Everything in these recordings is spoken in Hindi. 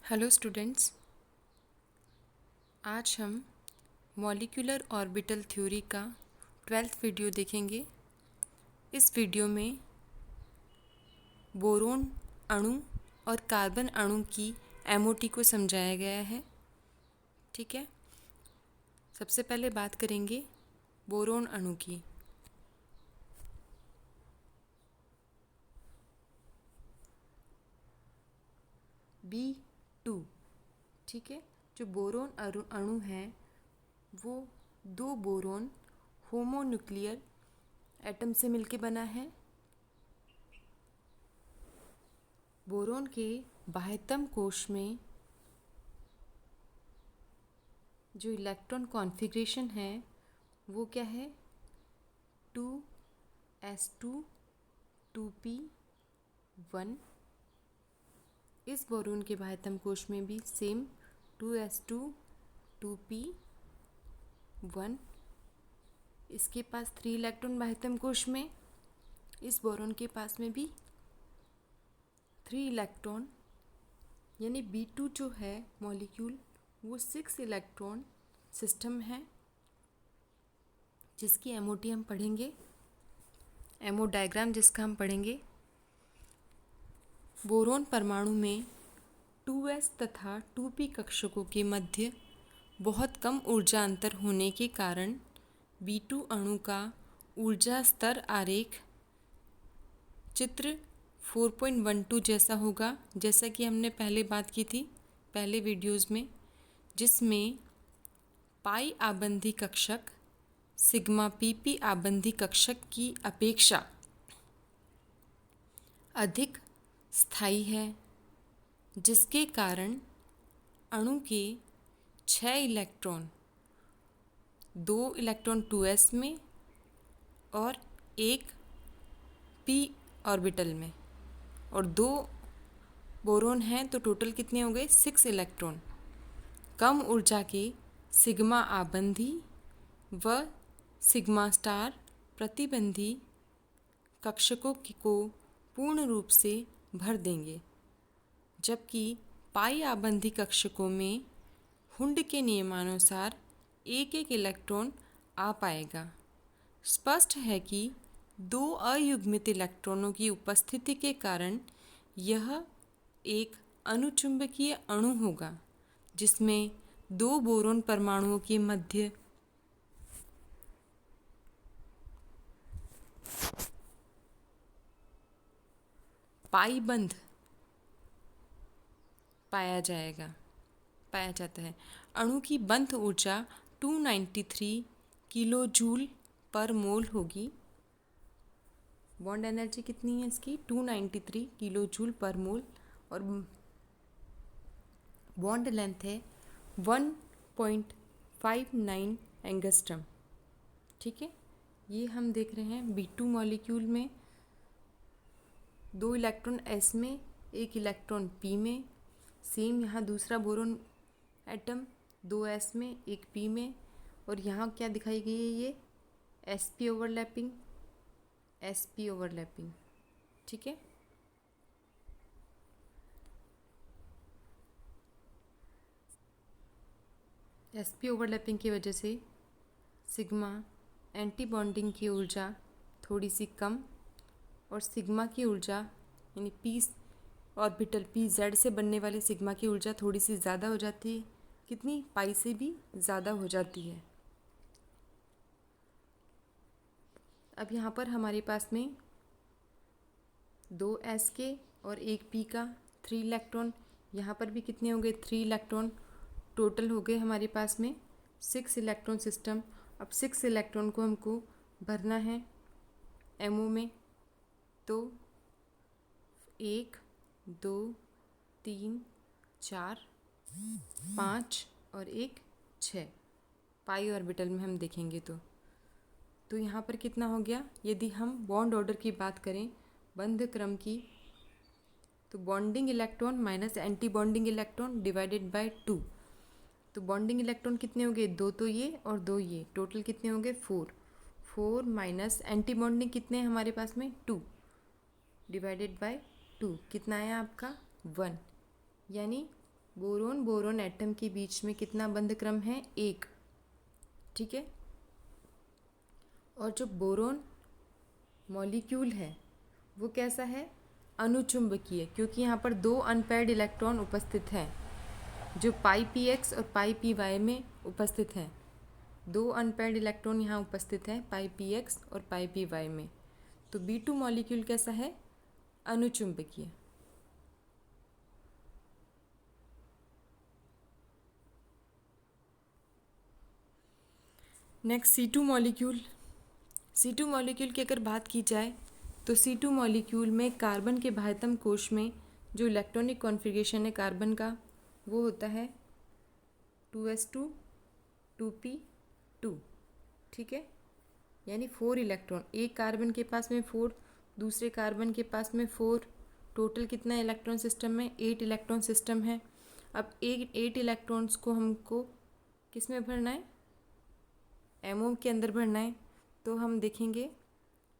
हेलो स्टूडेंट्स, आज हम मॉलिक्यूलर ऑर्बिटल थ्योरी का 12th वीडियो देखेंगे। इस वीडियो में बोरोन अणु और कार्बन अणु की एमओटी को समझाया गया है। ठीक है, सबसे पहले बात करेंगे बोरोन अणु की। B2, ठीक है, जो बोरोन अणु है वो दो बोरोन होमोन्यूक्लियर एटम से मिलके बना है। बोरोन के बाह्यतम कोश में जो इलेक्ट्रॉन कॉन्फ़िगरेशन है वो क्या है, 2s2 2p1। इस बोरोन के बाह्यतम कोश में भी सेम 2s2 2p1। इसके पास 3 इलेक्ट्रॉन बाह्यतम कोश में। इस बोरोन के पास में भी 3 इलेक्ट्रॉन, यानी B2 जो है मॉलिक्यूल वो 6 इलेक्ट्रॉन सिस्टम है, जिसकी एमओटी हम पढ़ेंगे, एमओ डायग्राम जिसका हम पढ़ेंगे। बोरोन परमाणु में 2s तथा 2p कक्षकों के मध्य बहुत कम ऊर्जा अंतर होने के कारण B2 अणु का ऊर्जा स्तर आरेख चित्र 4.12 जैसा होगा, जैसा कि हमने पहले बात की थी पहले वीडियोस में, जिसमें पाई आबंधी कक्षक सिग्मा पीपी आबंधी कक्षक की अपेक्षा अधिक स्थायी है, जिसके कारण अणु के 6 इलेक्ट्रॉन, 2 इलेक्ट्रॉन 2s में और एक p ऑर्बिटल में, और 2 बोरोन हैं तो टोटल कितने हो गए, 6 इलेक्ट्रॉन कम ऊर्जा के सिग्मा आबंधी व सिग्मा स्टार प्रतिबंधी कक्षकों को पूर्ण रूप से भर देंगे, जबकि पाई आबंधी कक्षकों में हुंड के नियमानुसार एक एक इलेक्ट्रॉन आ पाएगा। स्पष्ट है कि 2 अयुग्मित इलेक्ट्रॉनों की उपस्थिति के कारण यह एक अनुचुंबकीय अणु होगा, जिसमें 2 बोरोन परमाणुओं के मध्य पाई बंध पाया जाता है। अणु की बंध ऊर्जा 293 किलो जूल पर मोल होगी। बॉन्ड एनर्जी कितनी है इसकी, 293 किलो जूल पर मोल, और बॉन्ड लेंथ है 1.59 एंगस्ट्रम। ठीक है, ये हम देख रहे हैं B2 मॉलिक्यूल में 2 इलेक्ट्रॉन s में, 1 इलेक्ट्रॉन p में। सेम यहाँ दूसरा बोरोन एटम 2s में 1 p में, और यहाँ क्या दिखाई गई है, ये sp ओवरलैपिंग। ठीक है, sp ओवरलैपिंग की वजह से सिग्मा एंटी बॉन्डिंग की ऊर्जा थोड़ी सी कम, और सिग्मा की ऊर्जा यानी p ऑर्बिटल pz से बनने वाली सिग्मा की ऊर्जा थोड़ी सी ज़्यादा हो जाती है। कितनी, पाई से भी ज़्यादा हो जाती है। अब यहाँ पर हमारे पास में 2 s के और 1 p का 3 इलेक्ट्रॉन, यहाँ पर भी कितने हो गए, 3 इलेक्ट्रॉन टोटल हो गए हमारे पास में 6 इलेक्ट्रॉन सिस्टम। अब 6 इलेक्ट्रॉन को हमको भरना है एमओ में, तो 1 2 3 4 5 और 1 6 पाई ऑर्बिटल में हम देखेंगे तो यहाँ पर कितना हो गया। यदि हम बॉन्ड ऑर्डर की बात करें, बंध क्रम की, तो bonding electron minus anti bonding electron divided by 2। तो बॉन्डिंग इलेक्ट्रॉन कितने हो गए, 2 तो ये और 2 ये, टोटल कितने हो गए 4 माइनस एंटी बॉन्डिंग कितने हैं हमारे पास में, 2 डिवाइडेड बाय 2 कितना आया आपका 1, यानी बोरोन बोरोन एटम के बीच में कितना बंध क्रम है? 1। ठीक है। और जो बोरोन मॉलिक्यूल है वो कैसा है? अनुचुंबकीय, क्योंकि यहाँ पर 2 अनपेयर्ड इलेक्ट्रॉन उपस्थित हैं जो पाई पी एक्स और पाई पी वाई में उपस्थित हैं। 2 अनपेयर्ड इलेक्ट्रॉन यहाँ उपस्थित हैं पाई पी एक्स और पाई पी वाई में। तो B2 मॉलिक्यूल कैसा है? अनुचुंबकीय। Next C2 molecule. C2 molecule की अगर बात की जाए तो C2 मॉलिक्यूल में कार्बन के बाह्यतम कोश में जो इलेक्ट्रॉनिक कॉन्फ़िगरेशन है कार्बन का वो होता है 2s2 2p2। ठीक है, यानी 4 इलेक्ट्रॉन, एक कार्बन के पास में 4, दूसरे कार्बन के पास में 4, टोटल कितना इलेक्ट्रॉन सिस्टम में? 8 इलेक्ट्रॉन सिस्टम है। अब 8 इलेक्ट्रॉन्स को हमको किस में भरना है? एमओ के अंदर भरना है। तो हम देखेंगे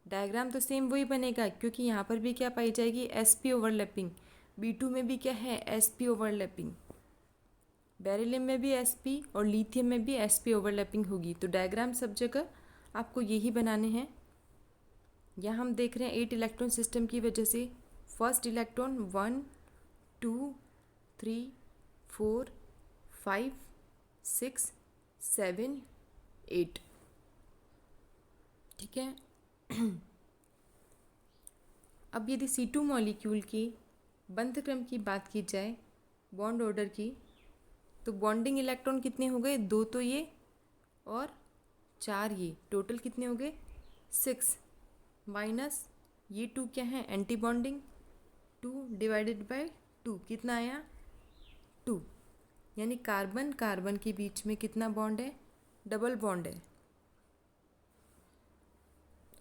डायग्राम तो सेम वही बनेगा, क्योंकि यहाँ पर भी क्या पाई जाएगी? sp overlapping. B2 में भी क्या है? sp overlapping. बेरिलियम में भी sp और लिथियम में भी sp ओवरलैपिंग होगी। तो डायग्राम सब जगह आपको यही बनाने हैं। यहाँ हम देख रहे हैं 8 इलेक्ट्रॉन सिस्टम की वजह से फर्स्ट इलेक्ट्रॉन 1 2 3 4 5 6 7 8। ठीक है। अब यदि C2 मॉलिक्यूल की बंध क्रम की बात की जाए, बॉन्ड ऑर्डर की, तो बॉन्डिंग इलेक्ट्रॉन कितने हो गए? 2 तो ये और 4 ये, टोटल कितने हो गए? 6 माइनस ये 2 क्या है? Anti bonding. 2 डिवाइडेड बाय 2 कितना आया? 2। यानी कार्बन कार्बन के बीच में कितना बॉन्ड है? डबल बॉन्ड है।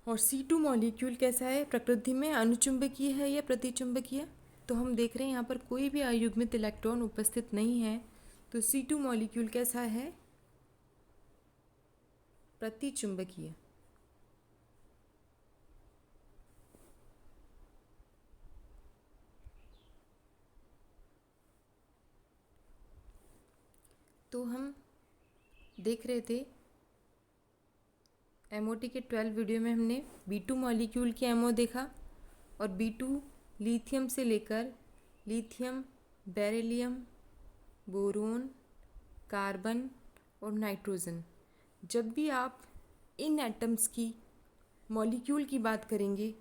और C2 मॉलिक्यूल कैसा है? प्रकृति में अनुचुंबकीय है या प्रतिचुंबकीय? तो हम देख रहे हैं यहाँ पर कोई भी अयुग्मित इलेक्ट्रॉन उपस्थित नहीं है। तो C2 मॉलिक्यूल कैसा है? प्रतिचुंबकीय। तो हम देख रहे थे MOT के 12 वीडियो में हमने B2 मॉलिक्यूल की MO देखा, और B2 लिथियम से लेकर लिथियम, बेरिलियम, बोरोन, कार्बन और नाइट्रोजन, जब भी आप इन एटम्स की मॉलिक्यूल की बात करेंगे,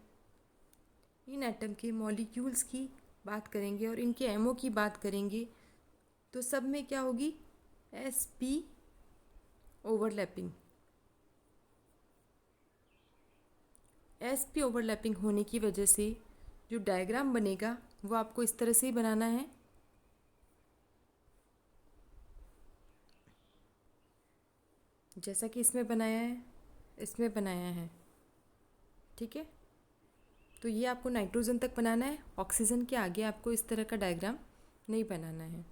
इन एटम के मॉलिक्यूल्स की बात करेंगे और इनके MO की बात करेंगे, तो सब में क्या होगी? sp overlapping. sp ओवरलैपिंग होने की वजह से जो डायग्राम बनेगा वो आपको इस तरह से ही बनाना है। जैसा कि इसमें बनाया है, इसमें बनाया है। ठीक है, तो ये आपको नाइट्रोजन तक बनाना है, ऑक्सीजन के आगे आपको इस तरह का डायग्राम नहीं बनाना है।